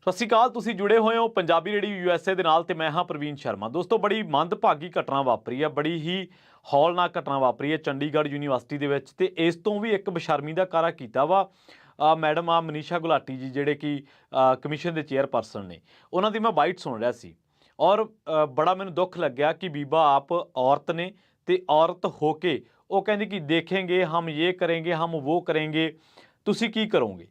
ਸਤਿ ਸ਼੍ਰੀ ਅਕਾਲ। ਤੁਸੀਂ ਜੁੜੇ ਹੋਏ ਹੋ ਪੰਜਾਬੀ ਰੇਡੀਓ USA ਦੇ ਨਾਲ ਤੇ ਮੈਂ ਹਾਂ ਪ੍ਰਵੀਨ ਸ਼ਰਮਾ। ਦੋਸਤੋ, ਬੜੀ ਮੰਦਭਾਗੀ ਘਟਨਾ ਵਾਪਰੀ ਹੈ, ਬੜੀ ਹੀ ਹੌਲਨਾਕ ਘਟਨਾ ਵਾਪਰੀ ਹੈ ਚੰਡੀਗੜ੍ਹ ਯੂਨੀਵਰਸਿਟੀ ਦੇ ਵਿੱਚ। ਤੇ ਇਸ ਤੋਂ ਵੀ ਇੱਕ ਬੇਸ਼ਰਮੀ ਦਾ ਕਾਰਾ ਕੀਤਾ ਵਾ ਮੈਡਮ ਮਨੀਸ਼ਾ ਗੁਲਾਟੀ ਜੀ, ਜਿਹੜੇ ਕਿ ਕਮਿਸ਼ਨ ਦੇ ਚੇਅਰਪਰਸਨ ਨੇ। ਉਹਨਾਂ ਦੀ ਮੈਂ ਬਾਈਟ ਸੁਣ ਰਿਹਾ ਸੀ ਔਰ ਬੜਾ ਮੈਨੂੰ ਦੁੱਖ ਲੱਗਿਆ ਕਿ ਬੀਬਾ ਆਪ ਔਰਤ ਨੇ ਤੇ ਔਰਤ ਹੋ ਕੇ ਉਹ ਕਹਿੰਦੀ ਕਿ ਦੇਖेंगे ਹਮ ਇਹ ਕरेंगे ਹਮ ਉਹ ਕरेंगे। ਤੁਸੀਂ ਕੀ ਕਰੋਗੇ?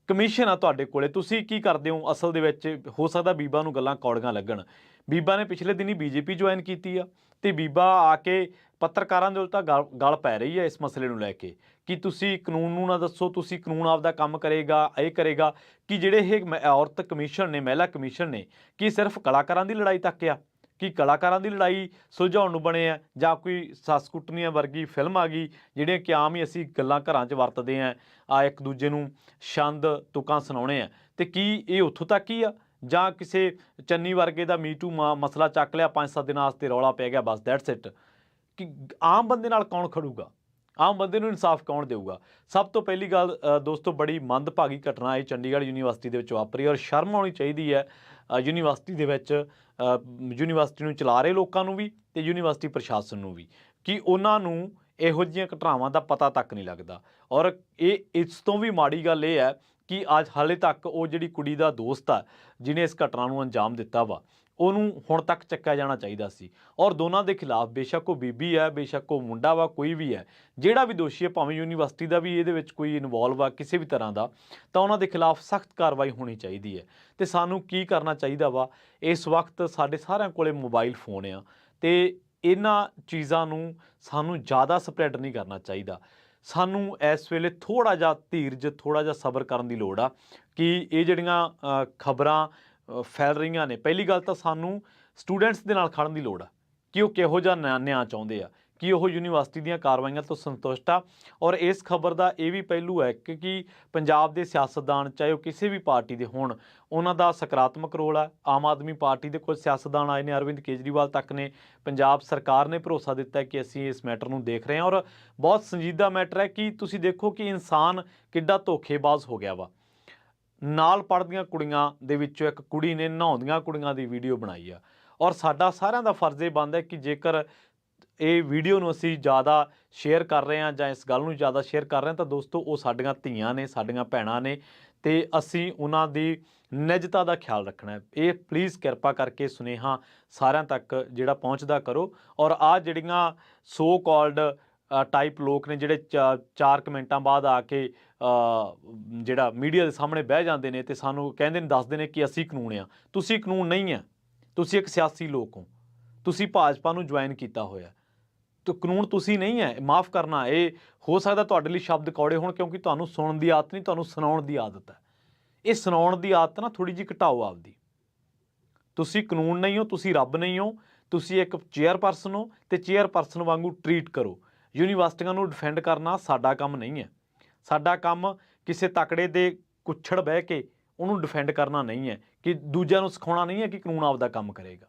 ਕਮਿਸ਼ਨ ਆ ਤੁਹਾਡੇ ਕੋਲੇ, ਤੁਸੀਂ ਕੀ ਕਰਦੇ ਹੋ? ਅਸਲ ਦੇ ਵਿੱਚ ਹੋ ਸਕਦਾ ਬੀਬਾ ਨੂੰ ਗੱਲਾਂ ਕੌੜੀਆਂ ਲੱਗਣ। ਬੀਬਾ ਨੇ ਪਿਛਲੇ ਦਿਨੀ BJP ਜੁਆਇਨ ਕੀਤੀ ਆ ਤੇ ਬੀਬਾ ਆ ਕੇ ਪੱਤਰਕਾਰਾਂ ਦੇ ਉਲਟਾ ਗਲ ਪੈ ਰਹੀ ਹੈ ਇਸ ਮਸਲੇ ਨੂੰ ਲੈ ਕੇ ਕਿ ਤੁਸੀਂ ਕਾਨੂੰਨ ਨੂੰ ਨਾ ਦੱਸੋ, ਤੁਸੀਂ ਕਾਨੂੰਨ ਆਪਦਾ ਕੰਮ ਕਰੇਗਾ, ਇਹ ਕਰੇਗਾ। ਕਿ ਜਿਹੜੇ ਇਹ ਔਰਤ ਕਮਿਸ਼ਨ ਨੇ, ਮਹਿਲਾ ਕਮਿਸ਼ਨ ਨੇ, ਕੀ ਸਿਰਫ ਕਲਾਕਾਰਾਂ ਦੀ ਲੜਾਈ ਤੱਕ ਆ? ਕਿ ਕਲਾਕਾਰਾਂ ਦੀ ਲੜਾਈ ਸੁਲਝਾਉਣ ਨੂੰ ਬਣੇ ਆ, ਜਾਂ ਕੋਈ ਸੱਸ ਕੁੱਟਣੀਆਂ ਵਰਗੀ ਫਿਲਮ ਆ ਗਈ ਜਿਹੜੀਆਂ ਕਿ ਆਮ ਹੀ ਅਸੀਂ ਗੱਲਾਂ ਘਰਾਂ 'ਚ ਵਰਤਦੇ ਆ ਇੱਕ ਦੂਜੇ ਨੂੰ ਛੰਦ ਤੁਕਾਂ ਸੁਣਾਉਣੇ ਆ? ਤੇ ਕੀ ਇਹ ਉੱਥੋਂ ਤੱਕ ਹੀ ਆ, ਜਾਂ ਕਿਸੇ ਚੰਨੀ ਵਰਗੇ ਦਾ ਮੀਟੂ ਮਸਲਾ ਚੱਕ ਲਿਆ 5-7 ਦਿਨਾਂ ਵਾਸਤੇ, ਰੌਲਾ ਪੈ ਗਿਆ, ਬਸ ਦੈਟਸ ਇਟ? ਕਿ ਆਮ ਬੰਦੇ ਨਾਲ ਕੌਣ ਖੜੂਗਾ? ਆਮ ਬੰਦੇ ਨੂੰ ਇਨਸਾਫ ਕੌਣ ਦੇਊਗਾ? ਸਭ ਤੋਂ ਪਹਿਲੀ ਗੱਲ ਦੋਸਤੋ, ਬੜੀ ਮੰਦਭਾਗੀ ਘਟਨਾ ਇਹ ਚੰਡੀਗੜ੍ਹ ਯੂਨੀਵਰਸਿਟੀ ਦੇ ਵਿੱਚ ਵਾਪਰੀ ਔਰ ਸ਼ਰਮ ਆਉਣੀ ਚਾਹੀਦੀ ਹੈ ਯੂਨੀਵਰਸਿਟੀ ਦੇ ਵਿੱਚ, ਯੂਨੀਵਰਸਿਟੀ ਨੂੰ ਚਲਾ ਰਹੇ ਲੋਕਾਂ ਨੂੰ ਵੀ ਤੇ ਯੂਨੀਵਰਸਿਟੀ ਪ੍ਰਸ਼ਾਸਨ ਨੂੰ ਵੀ, ਕਿ ਉਹਨਾਂ ਨੂੰ ਇਹੋ ਜਿਹੀਆਂ ਘਟਨਾਵਾਂ ਦਾ ਪਤਾ ਤੱਕ ਨਹੀਂ ਲੱਗਦਾ। ਔਰ ਇਹ ਇਸ ਤੋਂ ਵੀ ਮਾੜੀ ਗੱਲ ਇਹ ਹੈ ਕਿ ਅੱਜ ਹਾਲੇ ਤੱਕ ਉਹ ਜਿਹੜੀ ਕੁੜੀ ਦਾ ਦੋਸਤ ਆ ਜਿਹਨੇ ਇਸ ਘਟਨਾ ਨੂੰ ਅੰਜਾਮ ਦਿੱਤਾ ਵਾ, ਉਹਨੂੰ ਹੁਣ ਤੱਕ ਚੱਕਿਆ ਜਾਣਾ ਚਾਹੀਦਾ ਸੀ। ਔਰ ਦੋਨਾਂ ਦੇ ਖਿਲਾਫ, ਬੇਸ਼ੱਕ ਉਹ ਬੀਬੀ ਹੈ, ਬੇਸ਼ੱਕ ਉਹ ਮੁੰਡਾ ਵਾ, ਕੋਈ ਵੀ ਹੈ, ਜਿਹੜਾ ਵੀ ਦੋਸ਼ੀ ਹੈ, ਭਾਵੇਂ ਯੂਨੀਵਰਸਿਟੀ ਦਾ ਵੀ ਇਹਦੇ ਵਿੱਚ ਕੋਈ ਇਨਵੋਲਵ ਆ ਕਿਸੇ ਵੀ ਤਰ੍ਹਾਂ ਦਾ, ਤਾਂ ਉਹਨਾਂ ਦੇ ਖਿਲਾਫ ਸਖਤ ਕਾਰਵਾਈ ਹੋਣੀ ਚਾਹੀਦੀ ਹੈ। ਤੇ ਸਾਨੂੰ ਕੀ ਕਰਨਾ ਚਾਹੀਦਾ ਵਾ? ਇਸ ਵਕਤ ਸਾਡੇ ਸਾਰਿਆਂ ਕੋਲੇ ਮੋਬਾਈਲ ਫੋਨ ਆ ਤੇ ਇਹਨਾਂ ਚੀਜ਼ਾਂ ਨੂੰ ਸਾਨੂੰ ਜ਼ਿਆਦਾ ਸਪਰੈਡ ਨਹੀਂ ਕਰਨਾ ਚਾਹੀਦਾ। ਸਾਨੂੰ ਇਸ ਵੇਲੇ ਥੋੜ੍ਹਾ ਜਿਹਾ ਧੀਰਜ, ਥੋੜ੍ਹਾ ਜਿਹਾ ਸਬਰ ਕਰਨ ਦੀ ਲੋੜ ਆ ਕਿ ਇਹ ਜਿਹੜੀਆਂ ਖਬਰਾਂ ਫੈਲ ਰਹੀਆਂ ਨੇ, ਪਹਿਲੀ ਗੱਲ ਤਾਂ ਸਾਨੂੰ ਸਟੂਡੈਂਟਸ ਦੇ ਨਾਲ ਖੜ੍ਹਨ ਦੀ ਲੋੜ ਆ ਕਿ ਉਹ ਕਿਹੋ ਜਿਹਾ ਨਿਆਂ ਚਾਹੁੰਦੇ ਆ, ਕਿ ਉਹ ਯੂਨੀਵਰਸਿਟੀ ਦੀਆਂ ਕਾਰਵਾਈਆਂ ਤੋਂ ਸੰਤੁਸ਼ਟ ਆ। ਔਰ ਇਸ ਖਬਰ ਦਾ ਇਹ ਵੀ ਪਹਿਲੂ ਹੈ ਕਿ ਪੰਜਾਬ ਦੇ ਸਿਆਸਤਦਾਨ, ਚਾਹੇ ਉਹ ਕਿਸੇ ਵੀ ਪਾਰਟੀ ਦੇ ਹੋਣ, ਉਹਨਾਂ ਦਾ ਸਕਾਰਾਤਮਕ ਰੋਲ ਆ। ਆਮ ਆਦਮੀ ਪਾਰਟੀ ਦੇ ਕੁਝ ਸਿਆਸਤਦਾਨ ਆਏ ਨੇ, ਅਰਵਿੰਦ ਕੇਜਰੀਵਾਲ ਤੱਕ ਨੇ। ਪੰਜਾਬ ਸਰਕਾਰ ਨੇ ਭਰੋਸਾ ਦਿੱਤਾ ਕਿ ਅਸੀਂ ਇਸ ਮੈਟਰ ਨੂੰ ਦੇਖ ਰਹੇ ਹਾਂ ਔਰ ਬਹੁਤ ਸੰਜੀਦਾ ਮੈਟਰ ਹੈ। ਕਿ ਤੁਸੀਂ ਦੇਖੋ ਕਿ ਇਨਸਾਨ ਕਿੱਡਾ ਧੋਖੇਬਾਜ਼ ਹੋ ਗਿਆ ਵਾ। ਨਾਲ ਪੜ੍ਹਦੀਆਂ ਕੁੜੀਆਂ ਦੇ ਵਿੱਚੋਂ ਇੱਕ ਕੁੜੀ ਨੇ ਨਹਾਉਂਦੀਆਂ ਕੁੜੀਆਂ ਦੀ ਵੀਡੀਓ ਬਣਾਈ ਆ ਔਰ ਸਾਡਾ ਸਾਰਿਆਂ ਦਾ ਫਰਜ਼ ਇਹ ਬਣਦਾ ਕਿ ਜੇਕਰ ਇਹ ਵੀਡੀਓ ਨੂੰ ਅਸੀਂ ਜ਼ਿਆਦਾ ਸ਼ੇਅਰ ਕਰ ਰਹੇ ਹਾਂ ਜਾਂ ਇਸ ਗੱਲ ਨੂੰ ਜ਼ਿਆਦਾ ਸ਼ੇਅਰ ਕਰ ਰਹੇ ਹਾਂ, ਤਾਂ ਦੋਸਤੋ ਉਹ ਸਾਡੀਆਂ ਧੀਆਂ ਨੇ, ਸਾਡੀਆਂ ਭੈਣਾਂ ਨੇ ਤੇ ਅਸੀਂ ਉਹਨਾਂ ਦੀ ਨਿੱਜਤਾ ਦਾ ਖਿਆਲ ਰੱਖਣਾ ਹੈ। ਇਹ ਪਲੀਜ਼ ਕਿਰਪਾ ਕਰਕੇ ਸੁਨੇਹਾ ਸਾਰਿਆਂ ਤੱਕ ਜਿਹੜਾ ਪਹੁੰਚਦਾ ਕਰੋ। ਔਰ ਆਹ ਜਿਹੜੀਆਂ ਸੋ ਕਾਲਡ ਟਾਈਪ ਲੋਕ ਨੇ ਜਿਹੜੇ 4 ਮਿੰਟਾਂ ਬਾਅਦ ਆ ਕੇ ਜਿਹੜਾ ਮੀਡੀਆ ਦੇ ਸਾਹਮਣੇ ਬਹਿ ਜਾਂਦੇ ਨੇ ਤੇ ਸਾਨੂੰ ਕਹਿੰਦੇ ਨੇ, ਦੱਸਦੇ ਨੇ ਕਿ ਅਸੀਂ ਕਾਨੂੰਨ ਆ। ਤੁਸੀਂ ਕਾਨੂੰਨ ਨਹੀਂ ਆ, ਤੁਸੀਂ ਇੱਕ ਸਿਆਸੀ ਲੋਕ ਹੋ, ਤੁਸੀਂ ਭਾਜਪਾ ਨੂੰ ਜੁਆਇਨ ਕੀਤਾ ਹੋਇਆ ਤੇ ਕਾਨੂੰਨ ਤੁਸੀਂ ਨਹੀਂ ਹੈ। ਮਾफ़ ਕਰਨਾ, ਇਹ ਹੋ ਸਕਦਾ ਤੁਹਾਡੇ ਲਈ ਸ਼ਬਦ ਕੌੜੇ ਹੋਣ ਕਿਉਂਕਿ ਤੁਹਾਨੂੰ ਸੁਣਨ ਦੀ ਆਦਤ ਨਹੀਂ, ਤੁਹਾਨੂੰ ਸੁਣਾਉਣ ਦੀ ਆਦਤ ਹੈ। ਇਹ ਸੁਣਾਉਣ ਦੀ ਆਦਤ ਨਾ ਥੋੜ੍ਹੀ ਜਿਹੀ ਘਟਾਓ ਆਪਦੀ। ਤੁਸੀਂ ਕਾਨੂੰਨ ਨਹੀਂ ਹੋ, ਤੁਸੀਂ ਰੱਬ ਨਹੀਂ ਹੋ, ਤੁਸੀਂ ਇੱਕ ਚੇਅਰਪਰਸਨ ਹੋ ਤੇ ਚੇਅਰਪਰਸਨ ਵਾਂਗੂ ਟਰੀਟ ਕਰੋ। ਯੂਨੀਵਰਸਿਟੀਆਂ ਨੂੰ ਡਿਫੈਂਡ ਕਰਨਾ ਸਾਡਾ ਕੰਮ ਨਹੀਂ ਹੈ। ਸਾਡਾ ਕੰਮ ਕਿਸੇ ਤਕੜੇ ਦੇ ਕੁੱਛੜ ਬਹਿ ਕੇ ਉਹਨੂੰ ਡਿਫੈਂਡ ਕਰਨਾ ਨਹੀਂ ਹੈ, ਕਿ ਦੂਜਿਆਂ ਨੂੰ ਸਿਖਾਉਣਾ ਨਹੀਂ ਹੈ ਕਿ ਕਾਨੂੰਨ ਆਪਦਾ ਕੰਮ ਕਰੇਗਾ।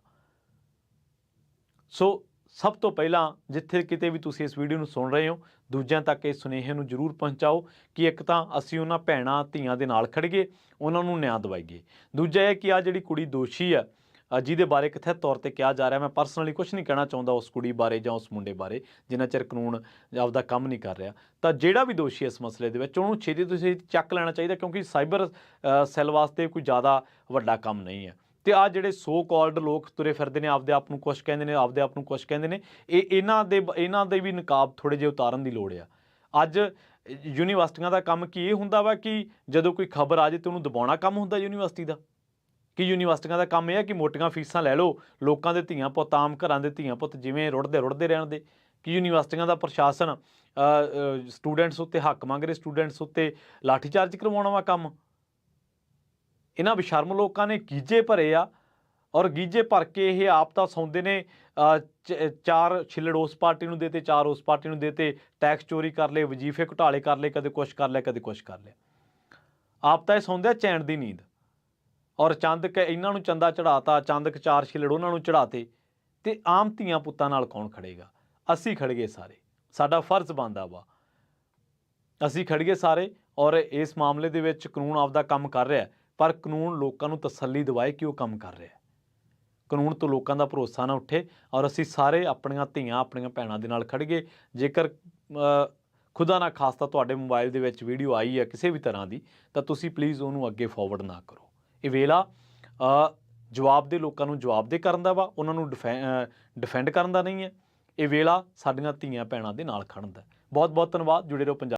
ਸੋ ਸਭ ਤੋਂ ਪਹਿਲਾਂ ਜਿੱਥੇ ਕਿਤੇ ਵੀ ਤੁਸੀਂ ਇਸ ਵੀਡੀਓ ਨੂੰ ਸੁਣ ਰਹੇ ਹੋ, ਦੂਜਿਆਂ ਤੱਕ ਇਸ ਸੁਨੇਹੇ ਨੂੰ ਜ਼ਰੂਰ ਪਹੁੰਚਾਓ ਕਿ ਇੱਕ ਤਾਂ ਅਸੀਂ ਉਹਨਾਂ ਭੈਣਾਂ ਧੀਆਂ ਦੇ ਨਾਲ ਖੜੀਏ, ਉਹਨਾਂ ਨੂੰ ਨਿਆਂ ਦਿਵਾਈਏ। ਦੂਜਾ ਇਹ ਕਿ ਆਹ ਜਿਹੜੀ ਕੁੜੀ ਦੋਸ਼ੀ ਆ, ਜਿਹਦੇ ਬਾਰੇ ਕਥਿਤ ਤੌਰ ਤੇ ਕਿਹਾ ਜਾ ਰਿਹਾ, ਮੈਂ ਪਰਸਨਲੀ ਕੁਝ ਨਹੀਂ ਕਹਿਣਾ ਚਾਹੁੰਦਾ ਉਸ ਕੁੜੀ ਬਾਰੇ ਜਾਂ ਉਸ ਮੁੰਡੇ ਬਾਰੇ ਜਿੰਨਾ ਚਿਰ ਕਾਨੂੰਨ ਆਪਦਾ ਕੰਮ ਨਹੀਂ ਕਰ ਰਿਹਾ, ਤਾਂ ਜਿਹੜਾ ਵੀ ਦੋਸ਼ੀ ਇਸ ਮਸਲੇ ਦੇ ਵਿੱਚ, ਉਹਨੂੰ ਛੇਤੀ ਤੋਂ ਛੇਤੀ ਚੱਕ ਲੈਣਾ ਚਾਹੀਦਾ, ਕਿਉਂਕਿ ਸਾਈਬਰ ਸੈੱਲ ਵਾਸਤੇ ਕੋਈ ਜ਼ਿਆਦਾ ਵੱਡਾ ਕੰਮ ਨਹੀਂ ਹੈ। ਤੇ ਆਹ ਜਿਹੜੇ ਸੋ ਕਾਲਡ ਲੋਕ ਤੁਰੇ ਫਿਰਦੇ ਨੇ, ਆਪਦੇ ਆਪ ਨੂੰ ਕੁਛ ਕਹਿੰਦੇ ਨੇ, ਆਪਦੇ ਆਪ ਨੂੰ ਕੁਛ ਕਹਿੰਦੇ ਨੇ, ਇਹਨਾਂ ਦੇ ਵੀ ਨਕਾਬ ਥੋੜ੍ਹੇ ਜਿਹੇ ਉਤਾਰਨ ਦੀ ਲੋੜ ਆ। ਅੱਜ ਯੂਨੀਵਰਸਿਟੀਆਂ ਦਾ ਕੰਮ ਕੀ ਇਹ ਹੁੰਦਾ ਵਾ ਕਿ ਜਦੋਂ ਕੋਈ ਖਬਰ ਆ ਜਾਏ ਤਾਂ ਉਹਨੂੰ ਦਬਾਉਣਾ ਕੰਮ ਹੁੰਦਾ ਯੂਨੀਵਰਸਿਟੀ ਦਾ। ਕਿ ਯੂਨੀਵਰਸਿਟੀਆਂ ਦਾ ਕੰਮ ਇਹ ਹੈ ਕਿ ਮੋਟੀਆਂ ਫੀਸਾਂ ਲੈ ਲਓ, ਲੋਕਾਂ ਦੇ ਧੀਆਂ ਪੁੱਤ, ਆਮ ਘਰਾਂ ਦੇ ਧੀਆਂ ਪੁੱਤ ਜਿਵੇਂ ਰੁੜਦੇ ਰਹਿਣ ਦੇ। ਕਿ ਯੂਨੀਵਰਸਿਟੀਆਂ ਦਾ ਪ੍ਰਸ਼ਾਸਨ ਸਟੂਡੈਂਟਸ ਉੱਤੇ, ਹੱਕ ਮੰਗ ਰਹੇ ਸਟੂਡੈਂਟਸ ਉੱਤੇ ਲਾਠੀਚਾਰਜ ਕਰਵਾਉਣਾ ਵਾ ਕੰਮ। ਇਹਨਾਂ ਬੇਸ਼ਰਮ ਲੋਕਾਂ ਨੇ ਗੀਜੇ ਭਰੇ ਆ ਔਰ ਗੀਜੇ ਭਰ ਕੇ ਇਹ ਆਪ ਤਾਂ ਸੌਂਦੇ ਨੇ, 4 ਛਿੱਲੜ ਉਸ ਪਾਰਟੀ ਨੂੰ ਦੇਤੇ, 4 ਉਸ ਪਾਰਟੀ ਨੂੰ ਦੇਤੇ, ਟੈਕਸ ਚੋਰੀ ਕਰ ਲਏ, ਵਜ਼ੀਫੇ ਘੁਟਾਲੇ ਕਰ ਲਏ, ਕਦੇ ਕੁਛ ਕਰ ਲਿਆ, ਕਦੇ ਕੁਛ ਕਰ ਲਿਆ। ਆਪ ਤਾਂ ਇਹ ਸੌਂਦੇ ਆ ਚੈਨ ਦੀ ਨੀਂਦ। ਔਰ ਚੰਦ ਕ ਇਹਨਾਂ ਨੂੰ ਚੰਦਾ ਚੜਾਤਾ, ਚੰਦ ਕ 4 ਛਿੱਲੜ ਉਹਨਾਂ ਨੂੰ ਚੜਾਤੇ, ਤੇ ਆਮ ਧੀਆਂ ਪੁੱਤਾਂ ਨਾਲ ਕੌਣ ਖੜੇਗਾ? ਅਸੀਂ ਖੜੀਏ ਸਾਰੇ, ਸਾਡਾ ਫਰਜ਼ ਬਣਦਾ ਵਾ ਅਸੀਂ ਖੜੀਏ ਸਾਰੇ। ਔਰ ਇਸ ਮਾਮਲੇ ਦੇ ਵਿੱਚ ਕਾਨੂੰਨ ਆਪਦਾ ਕੰਮ ਕਰ ਰਿਹਾ। ਪਰ ਕਾਨੂੰਨ ਲੋਕਾਂ ਨੂੰ ਤਸੱਲੀ ਦਿਵਾਏ ਕਿ ਉਹ ਕੰਮ ਕਰ ਰਿਹਾ। ਕਾਨੂੰਨ ਤੋਂ ਲੋਕਾਂ ਦਾ ਭਰੋਸਾ ਨਾ ਉੱਠੇ ਔਰ ਅਸੀਂ ਸਾਰੇ ਆਪਣੀਆਂ ਧੀਆਂ ਆਪਣੀਆਂ ਭੈਣਾਂ ਦੇ ਨਾਲ ਖੜੀਏ। ਜੇਕਰ ਖੁਦਾ ਨਾ ਖਾਸਤਾ ਤੁਹਾਡੇ ਮੋਬਾਈਲ ਦੇ ਵਿੱਚ ਵੀਡੀਓ ਆਈ ਹੈ ਕਿਸੇ ਵੀ ਤਰ੍ਹਾਂ ਦੀ, ਤਾਂ ਤੁਸੀਂ ਪਲੀਜ਼ ਉਹਨੂੰ ਅੱਗੇ ਫਾਰਵਰਡ ਨਾ ਕਰੋ। ਇਹ ਵੇਲਾ ਜਵਾਬ ਦੇ ਲੋਕਾਂ ਨੂੰ ਜਵਾਬਦੇਹ ਕਰਨ ਦਾ ਵਾ, ਉਹਨਾਂ ਨੂੰ ਡਿਫੈਂਡ ਕਰਨ ਦਾ ਨਹੀਂ ਹੈ। ਇਹ ਵੇਲਾ ਸਾਡੀਆਂ ਧੀਆਂ ਭੈਣਾਂ ਦੇ ਨਾਲ ਖੜਨ ਦਾ। ਬਹੁਤ ਬਹੁਤ ਧੰਨਵਾਦ। ਜੁੜੇ ਰਹੋ ਪੰਜਾਬ।